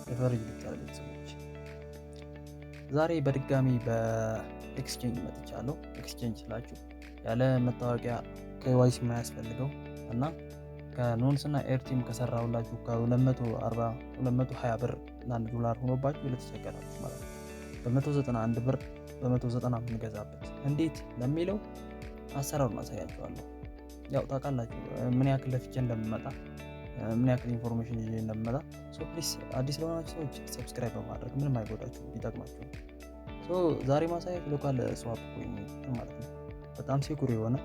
የፈረንጅ ዲጂታል ቤተሰቦች ዛሬ በድጋሚ በኤክስቼንጅ መጥቻለሁ። ኤክስቼንጅ ስላችሁ ያለ መታወቂያ KYC የማያስፈልገው እና ከኖንስ እና ኤርቲም ከሰራሁላችሁ ከ220 ብር ለአንድ ዶላር ሆኖባችሁ ለተቸገራችሁ ማለት ነው። በ191 ብር በ190 የምንገዛበት እንዴት ለሚለው አሰራሩን አሳያችኋለሁ። ያው ታውቃላችሁ ምን ያክል ለፍቼ እንደምመጣ ምን ያክል ኢንፎርሜሽን ይዤ እንደምመጣ። ፕሊስ አዲስ ለሆናችሁ ሰዎች ሰብስክራይብ በማድረግ ምንም አይጎዳችሁ፣ ይጠቅማችሁ። ዛሬ ማሳያችሁ ሎካል ስዋፕ ኮይን ማለት ነው። በጣም ሴኩር የሆነ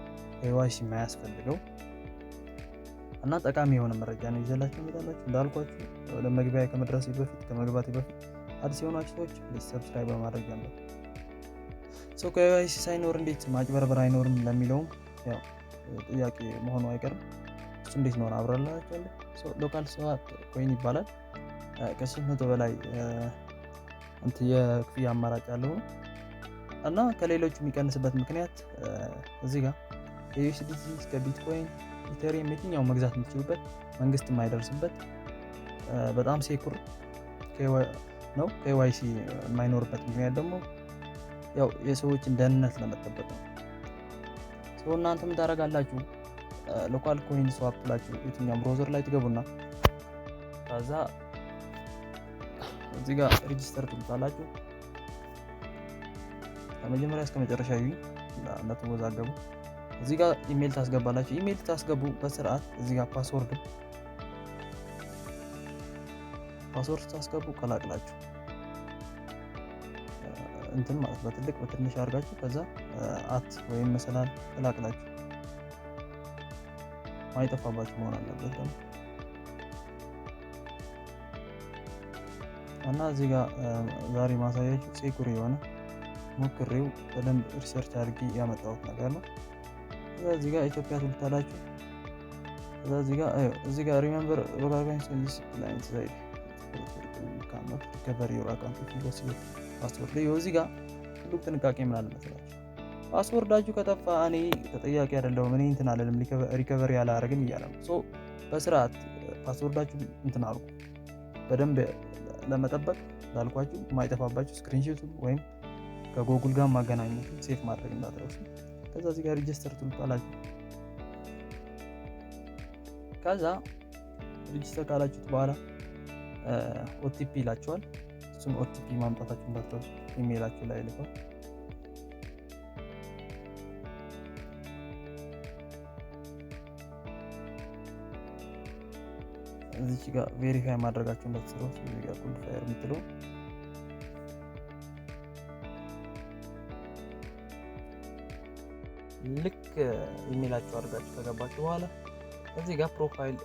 KYC የማያስፈልገው እና ጠቃሚ የሆነ መረጃ ነው ይዘላችሁ እመጣላችሁ። እንዳልኳችሁ ወደ መግቢያ ከመግባቴ በፊት አዲስ የሆናችሁ ሰዎች ፕሊስ ሰብስክራይብ በማድረግ ጀምሩ። KYC ሳይኖር እንዴት ማጭበርበር አይኖርም ለሚለውም ያው ጥያቄ መሆኑ አይቀርም። እሱ እንዴት ነው አብራላችኋለሁ። ሎካል ስዋፕ ኮይን ይባላል። ከ800 በላይ የክፍያ አማራጭ አለው እና ከሌሎቹ የሚቀንስበት ምክንያት እዚህ ጋር ከUSDT እስከ ቢትኮይን፣ ኢተሪየም የትኛው መግዛት የምትችሉበት መንግስት የማይደርስበት በጣም ሴኩር ነው። KYC የማይኖርበት ምክንያት ደግሞ ያው የሰዎችን ደህንነት ለመጠበቅ ነው። እናንተ ምን ታደርጋላችሁ? ሎካል ኮይን ስዋፕ ብላችሁ የትኛው ብራውዘር ላይ ትገቡና ከዛ እዚህ ጋር ሬጂስተር ትሉታላችሁ። ከመጀመሪያ እስከ መጨረሻ እንዳትወዛገቡ። እዚህ ጋር ኢሜል ታስገባላችሁ። ኢሜል ታስገቡ በስርዓት እዚህ ጋር ፓስወርድ ታስገቡ ቀላቅላችሁ እንትን ማለት በትልቅ በትንሽ አድርጋችሁ ከዛ አት ወይም መሰላል ቀላቅላችሁ ማይጠፋባችሁ መሆን አለበት ደግሞ እና እዚህ ጋር ዛሬ ማሳያችሁ ሴኩር የሆነ ሞክሬው በደንብ ሪሰርች አድርጌ ያመጣሁት ነገር ነው። እዚህ ጋር ኢትዮጵያ ትሉታላችሁ። እዚህ ጋር ሪሜምበር ሎካል ኮይን ዲስፕላይንስ ላይ ካመት ከቨር ዩር አካውንት ፓስወርድ ላይ እዚህ ጋር ትልቅ ጥንቃቄ ምን አለ መሰላችሁ? ፓስወርዳችሁ ከጠፋ እኔ ተጠያቂ አይደለሁም። እኔ እንትን አለልም ሪከቨሪ ያላረግም እያለ ነው። በስርዓት ፓስወርዳችሁ እንትን አድርጉ። በደንብ ለመጠበቅ ላልኳችሁ የማይጠፋባችሁ ስክሪንሾት ወይም ከጎግል ጋር ማገናኘት ሴፍ ማድረግ እንዳትረሱ። ከዛ እዚህ ጋር ሬጂስተር ትሉታላችሁ። ከዛ ሬጂስተር ካላችሁት በኋላ OTP ይላችኋል። እሱን OTP ማምጣታችሁ እንዳትረሱ። ኢሜይላችሁ ላይ ልከው እዚህ ጋር ቬሪፋይ ማድረጋችሁ እንዳትረሱ። እዚህ ጋር ኮንፋየር የምትለው ልክ ኢሜይላችሁ አድርጋችሁ ከገባችሁ በኋላ እዚህ ጋር ፕሮፋይል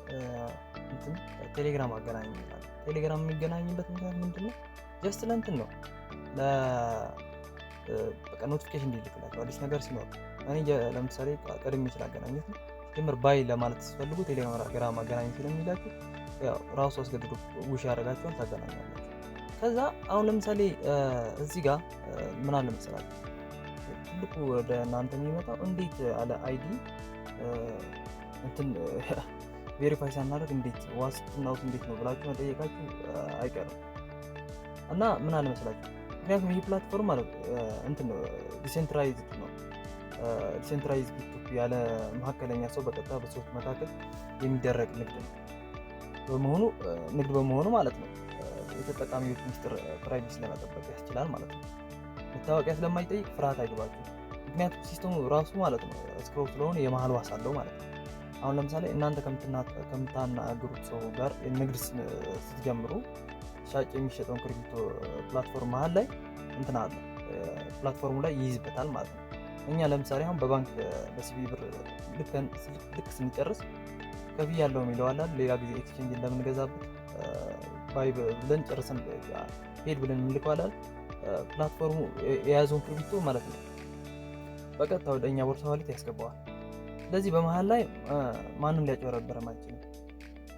እንትን ቴሌግራም አገናኝ ይላል። ቴሌግራም የሚገናኝበት ምክንያት ምንድነው? ጀስት ለእንትን ነው በቃ ኖቲፊኬሽን እንዲልክላችሁ አዲስ ነገር ሲኖር። እኔ ለምሳሌ ቀድሜ ስላገናኘት ነው ጀምር ባይ ለማለት ተስፈልጉ ቴሌግራም አገናኝ ስለሚላችሁ ያው ራሱ አስገድዶ ውሽ ያደርጋችኋል፣ ታገናኛላችሁ። ከዛ አሁን ለምሳሌ እዚህ ጋር ምን አለ መሰላችሁ ትልቁ ወደ እናንተ የሚመጣው እንዴት አለ አይዲ እንትን ቬሪፋይ ሳናደርግ እንዴት ዋስትናው እንዴት ነው ብላችሁ መጠየቃችሁ አይቀርም። እና ምን አለ መሰላችሁ ምክንያቱም ይህ ፕላትፎርም ማለት እንትን ዲሴንትራላይዝድ ነው። ዲሴንትራላይዝድ ቢቱ ያለ መካከለኛ ሰው በቀጥታ በሰዎች መካከል የሚደረግ ንግድ በመሆኑ ማለት ነው የተጠቃሚዎች ሚስጥር ፕራይቬሲ ለመጠበቅ ያስችላል ማለት ነው። መታወቂያ ስለማይጠይቅ ፍርሃት አይገባችሁ። ምክንያቱም ሲስተሙ ራሱ ማለት ነው ስክሮል ስለሆነ የመሀል ዋስ አለው ማለት ነው። አሁን ለምሳሌ እናንተ ከምታናገሩት ሰው ጋር ንግድ ስትጀምሩ ሻጭ የሚሸጠውን ክሪፕቶ ፕላትፎርም መሀል ላይ እንትን አለ ፕላትፎርሙ ላይ ይይዝበታል ማለት ነው። እኛ ለምሳሌ አሁን በባንክ በሲቢ ብር ልክ ስንጨርስ ከፍያ ያለው የሚለው አለ። ሌላ ጊዜ ኤክስቼንጅ እንደምንገዛበት ባይ ብለን ጨርሰን ሄድ ብለን እንልከዋለን። ፕላትፎርሙ የያዘውን ክሪፕቶ ማለት ነው በቀጥታ ወደ እኛ ቦርሳ ዋሌት ያስገባዋል። ስለዚህ በመሃል ላይ ማንም ሊያጭበረብር አይችልም።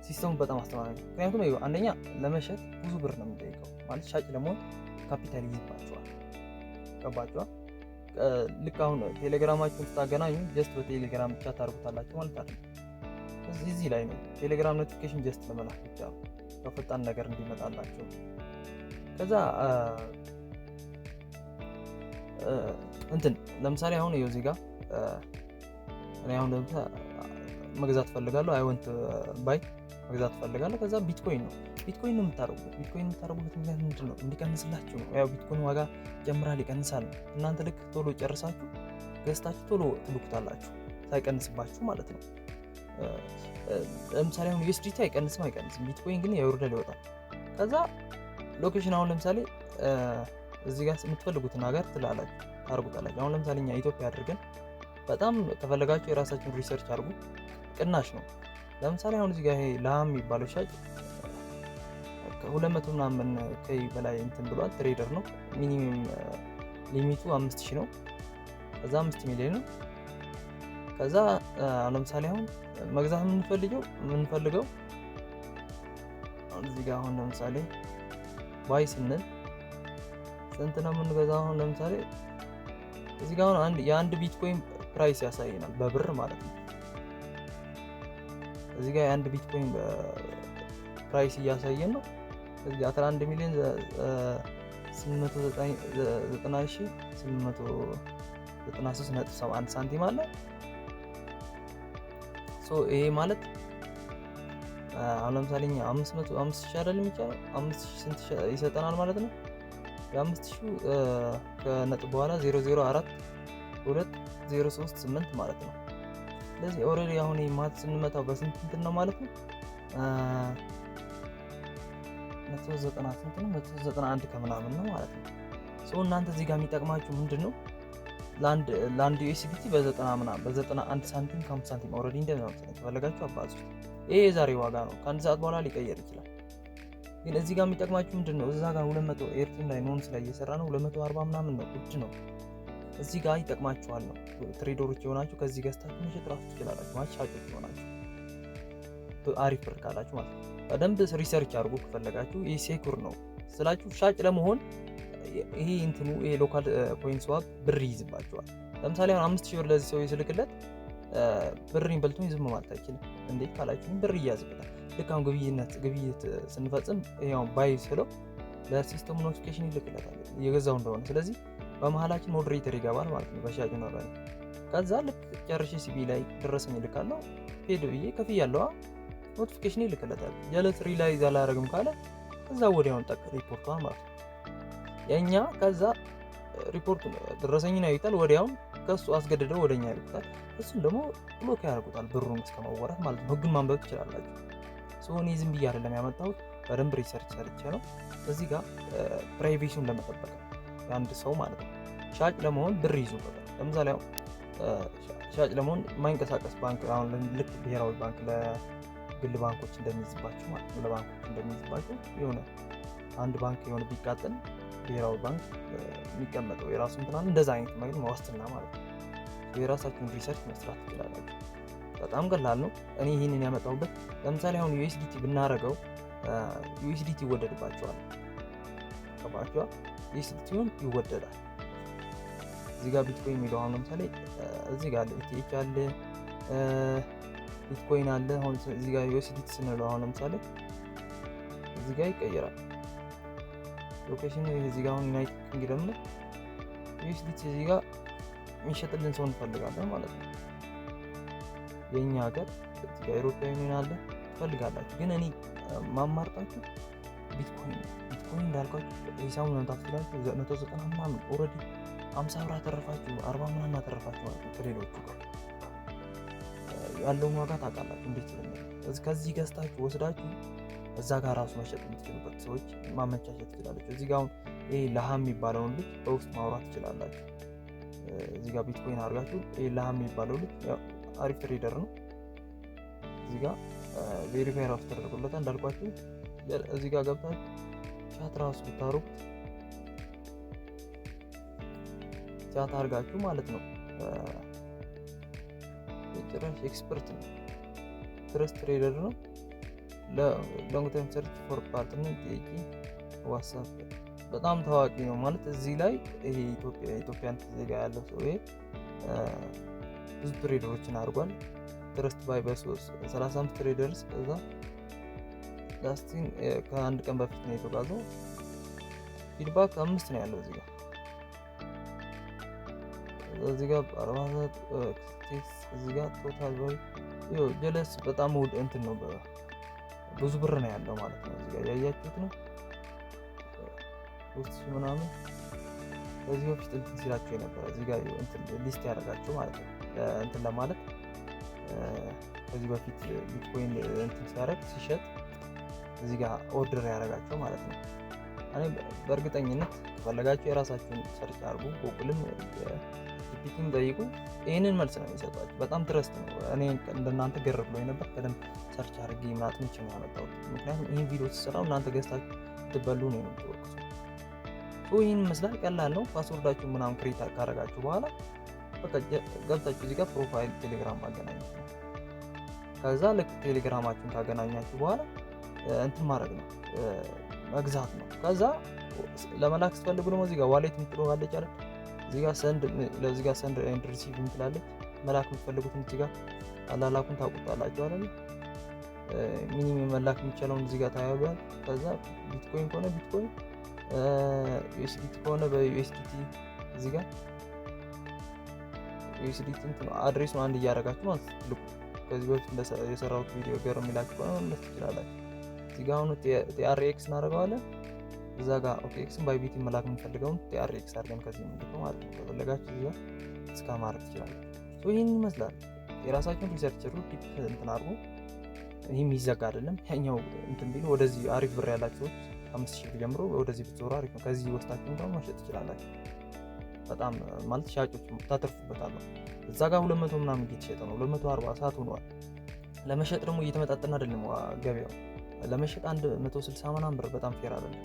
ሲስተሙ በጣም አስተማማኝ ነው። ምክንያቱም አንደኛ ለመሸጥ ብዙ ብር ነው የሚጠይቀው ማለት ሻጭ ለመሆን ካፒታል ይይዝባቸዋል። ገባችኋል? ልክ አሁን ቴሌግራማችሁን ስታገናኙ ጀስት በቴሌግራም ብቻ ታርጉታላችሁ ማለት አይደለም። እዚህ ላይ ነው ቴሌግራም ኖቲፊኬሽን ጀስት ለመላክ ብቻ ነው። ፈጣን ነገር እንዲመጣላቸው። ከዛ እንትን ለምሳሌ አሁን ይኸው እዚህ ጋር እኔ አሁን መግዛት ፈልጋለሁ። አይ ዋንት ባይ መግዛት ፈልጋለሁ። ከዛ ቢትኮይን ነው የምታደርጉት። ምክንያት ምንድን ነው? እንዲቀንስላችሁ ነው። ያው ቢትኮይን ዋጋ ጀምራል ይቀንሳል። እናንተ ልክ ቶሎ ጨርሳችሁ ገዝታችሁ ቶሎ ትልኩታላችሁ ሳይቀንስባችሁ ማለት ነው። ለምሳሌ አሁን USDT አይቀንስም፣ ቢትኮይን ግን ያወርዳል ይወጣል። ከዛ ሎኬሽን አሁን ለምሳሌ እዚህ ጋር የምትፈልጉትን ሀገር ታርጉታላችሁ። አሁን ለምሳሌ እኛ ኢትዮጵያ አድርገን በጣም ከፈለጋችሁ የራሳችሁን ሪሰርች አድርጉ፣ ቅናሽ ነው። ለምሳሌ አሁን እዚህ ጋር ይሄ ላም የሚባለው ሻጭ ከ200 ምናምን ከይ በላይ እንትን ብሏል። ትሬደር ነው። ሚኒመም ሊሚቱ 5000 ነው። ከዛ 5 ሚሊዮን ነው። ከዛ ለምሳሌ አሁን መግዛት የምንፈልገው እዚህ ጋር አሁን ለምሳሌ ባይ ስንል ስንት ነው የምንገዛው? አሁን ለምሳሌ እዚህ ጋር አሁን የአንድ ቢትኮይን ፕራይስ ያሳየናል በብር ማለት ነው። እዚህ ጋር የአንድ ቢትኮይን ፕራይስ እያሳየን ነው። እዚህ ጋር 11,890,893.71 ሳንቲም አለ። ይሄ ማለት አሁን ለምሳሌ እኛ 5,000 አይደለም የሚቻለው 5,000 ስንት ይሰጠናል ማለት ነው። የ5,000 ከነጥብ በኋላ 0.042,038 ማለት ነው። ስለዚህ ኦልሬዲ አሁን ማት ስንመታው በስንት እንትን ነው ማለት ነው 191 ከምናምን ነው ማለት ነው። እናንተ እዚህ ጋር የሚጠቅማችሁ ምንድን ነው? ለአንድ USDT በ91 ሳንቲም ከ5 ሳንቲም ኦልሬዲ እንደምንም ተፈለጋችሁ አባዙት። ይሄ የዛሬ ዋጋ ነው። ከአንድ ሰዓት በኋላ ሊቀየር ይችላል። ግን እዚህ ጋር የሚጠቅማችሁ ምንድን ነው? እዛ ጋር 200 ኤርቲም ላይ ኖንስ ላይ እየሰራ ነው 240 ምናምን ነው፣ ውድ ነው። እዚህ ጋር ይጠቅማችኋል ነው። ትሬደሮች የሆናችሁ ከዚህ ገዝታችሁ መሸጥ ራሱ ትችላላችሁ። ማለት ሻጮች የሆናችሁ አሪፍ ብር ካላችሁ ማለት ነው። በደንብ ሪሰርች አድርጉ ከፈለጋችሁ። ይሄ ሴኩር ነው ስላችሁ ሻጭ ለመሆን ይሄ እንትኑ ይሄ ሎካል ኮይን ስዋፕ ብር ይይዝባችኋል። ለምሳሌ አሁን 5,000 ብር ለዚህ ሰው ይስልክለት ብርን በልቶኝ ዝም ማለት አይችልም። እንዴት ካላችሁ ብር ይያዝበታል። ልክ አሁን ግብይት ስንፈጽም ያው ባይ ስለው ለሲስተሙ ኖቲፊኬሽን ይልክለታል እየገዛው እንደሆነ። ስለዚህ በመሀላችን ሞዴሬተር ይገባል ማለት ነው በሻጭ ነው ላይ። ከዛ ልክ ጨርሼ ሲቢ ላይ ደረሰኝ ይልካለሁ ሄድ ብዬ ከፍያለሁ ኖቲፊኬሽን ይልክለታል። የለት ሪላይዝ አላደርግም ካለ ከዛ ወዲያውን ጠቅ ሪፖርቷን ማለት ነው የኛ። ከዛ ሪፖርት ደረሰኝን ያዩታል ወዲያውን ከሱ አስገድደው ወደኛ ይልኩታል። እሱን ደግሞ ብሎክ ያደርጉታል ብሩን እስከመወራት ማለት ነው። ህጉን ማንበብ ትችላላችሁ። እኔ ዝም ብዬ አይደለም ያመጣሁት በደንብ ሪሰርች ሰርቼ ነው። እዚህ ጋር ፕራይቬሲውን ለመጠበቅ አንድ ሰው ማለት ነው ሻጭ ለመሆን ብር ይዙበታል። ለምሳሌ አሁን ሻጭ ለመሆን የማይንቀሳቀስ ባንክ አሁን ልክ ብሔራዊ ባንክ ለግል ባንኮች እንደሚይዝባቸው ማለት ነው ለባንኮች እንደሚይዝባቸው የሆነ አንድ ባንክ የሆነ ቢቃጠል ብሔራዊ ባንክ የሚቀመጠው የራሱ እንትን እንደዛ አይነት ማለት ዋስትና ማለት ነው። የራሳችሁን ሪሰርች መስራት ትችላላችሁ። በጣም ቀላል ነው። እኔ ይህንን ያመጣሁበት ለምሳሌ አሁን USDT ብናረገው USDT ይወደድባቸዋል። ከባቸዋል USDTውን ይወደዳል። እዚህ ጋር ቢትኮይን የሚለው አሁን ለምሳሌ እዚህ ጋር ETH አለ፣ ቢትኮይን አለ። አሁን እዚህ ጋር USDT ስንለው አሁን ለምሳሌ እዚህ ጋር ይቀየራል ሎኬሽን። እዚህ ጋር አሁን ዩናይትድ ኪንግደም ነው USDT እዚህ ጋር የሚሸጥልን ሰው እንፈልጋለን ማለት ነው። የኛ ሀገር እዚህ ጋር አውሮፓዊ ዩኒየን አለ ትፈልጋላችሁ። ግን እኔ ማማርጣችሁ ቢትኮይን እንዳልኳችሁ ሂሳቡን መምታት ትችላላችሁ። 190 ምናምን ኦልሬዲ 50 ብር አተረፋችሁ 40 ምናምን አተረፋችሁ ማለት ነው። ከሌሎቹ ጋር ያለውን ዋጋ ታውቃላችሁ እንዴት ስለሚል ከዚህ ገዝታችሁ ወስዳችሁ እዛ ጋር ራሱ መሸጥ የምትችሉበት ሰዎች ማመቻቸት ትችላላችሁ። እዚህ ጋር አሁን ይሄ ለሃም የሚባለውን ልጅ በውስጥ ማውራት ትችላላችሁ። እዚህ ጋር ቢትኮይን አድርጋችሁ ይሄ ለሃም የሚባለው ልጅ ያው አሪፍ ትሬደር ነው። እዚህ ጋር ቬሪፋይ ራሱ ተደርጎለታል እንዳልኳችሁ። እዚህ ጋር ገብታችሁ ቻት ራሱ ብታሩት ቻት አድርጋችሁ ማለት ነው። የጭራሽ ኤክስፐርት ነው፣ ትረስት ትሬደር ነው። ለሎንግ ተርም ሰርች ፎር ፓርትነር ጥያቄ ዋትስአፕ በጣም ታዋቂ ነው ማለት እዚህ ላይ ይሄ ኢትዮጵያን ዜጋ ያለው ሰው ይሄ ብዙ ትሬደሮችን አድርጓል። ትረስት ባይ በ35 ትሬደርስ ከዛ ዳስቲን ከአንድ ቀን በፊት ነው የተጓዘው። ፊድባክ 5 ነው ያለው እዚህ ጋር 44 እዚህ ጋር ቶታል ወይ ጀለስ በጣም ውድ እንትን ነው ብዙ ብር ነው ያለው ማለት ነው። እዚህ ጋር ያያችሁት ነው 3000 ምናምን ከዚህ በፊት እንትን ሲላቸው የነበረ እዚህ ጋር እንትን ሊስት ያደርጋቸው ማለት ነው። እንትን ለማለት ከዚህ በፊት ቢትኮይን እንትን ሲያደርግ ሲሸጥ እዚህ ጋር ኦርደር ያደርጋቸው ማለት ነው። እኔ በእርግጠኝነት ከፈለጋችሁ የራሳችሁን ሰርች አድርጉ፣ ጉግልም ጂፒቲም ጠይቁ፣ ይህንን መልስ ነው የሚሰጧችሁ። በጣም ትረስት ነው። እኔ እንደናንተ ገር ብሎኝ ነበር። በደንብ ሰርች አድርጌ ማጥንቼ ነው ያመጣሁት። ምክንያቱም ይህን ቪዲዮ ስሰራው እናንተ ገዝታችሁ ትበሉ ነው የምትወቅሱ። ይህን ይመስላል። ቀላል ነው። ፓስወርዳችሁ ምናምን ክሬት ካደረጋችሁ በኋላ በቃ ገብታችሁ እዚህ ጋር ፕሮፋይል ቴሌግራም ማገናኘት ነው። ከዛ ልክ ቴሌግራማችሁን ካገናኛችሁ በኋላ እንትን ማድረግ ነው መግዛት ነው። ከዛ ለመላክ ስትፈልጉ ደግሞ እዚህ ጋር ዋሌት የምትለዋለች አይደል? እዚህ ጋር ሰንድ ኤንድ ሪሲቭ የምትላለች። መላክ የምትፈልጉትን እዚህ ጋር አላላኩን ታውቁታላችሁ አይደል? ሚኒመም መላክ የሚቻለውን እዚህ ጋር ታያዩታል። ከዛ ቢትኮይን ከሆነ ቢትኮይን፣ ዩኤስዲቲ ከሆነ በዩኤስዲቲ እዚህ ጋር ዩኤስዲቲ እንትን አድሬሱን አንድ እያደረጋችሁ ማለት ትልቁ ከዚህ በፊት የሰራሁት ቪዲዮ ገር የሚላችሁ ከሆነ መለስ ትችላላችሁ። እዚህ ጋር አሁን ቲአርኤክስ እናደርገዋለን። እዛ ጋር ኦኬኤክስን ባይቢቲ መላክ የምንፈልገውን ቲአርኤክስ አድርገን ከዚህ የምንልከው ማለት ነው። ከፈለጋችሁ እዚህ ጋር እስከ ማድረግ ትችላላችሁ። ይህን ይመስላል። የራሳችሁን ሪሰርች ዲፕ እንትን አድርጉ። ይህ የሚዘጋ አይደለም። ያኛው እንትን ቢል ወደዚህ አሪፍ ብር ያላችሁ 5000 ጀምሮ ወደዚህ ብትዞሩ አሪፍ ነው። ከዚህ ወስታችሁ እንኳን መሸጥ ትችላላችሁ። በጣም ማለት ሻጮች ታተርፉበታላችሁ። እዛ ጋር 200 ምናምን እየተሸጠ ነው። 240 ሰዓት ሆኗል። ለመሸጥ ደግሞ እየተመጣጠነ አይደለም ገበያው። ለመሸጥ 160 ምናምን ብር በጣም ፌር አይደለም።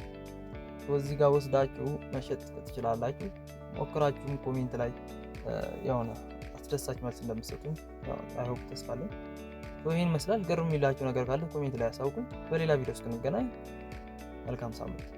እዚህ ጋር ወስዳችሁ መሸጥ ትችላላችሁ። ሞክራችሁም ኮሜንት ላይ የሆነ አስደሳች መልስ እንደምትሰጡኝ አይሆፕ ተስፋ አለኝ። ይህን ይመስላል። ግርም የሚላችሁ ነገር ካለ ኮሜንት ላይ ያሳውቁኝ። በሌላ ቪዲዮ እስክንገናኝ መልካም ሳምንት።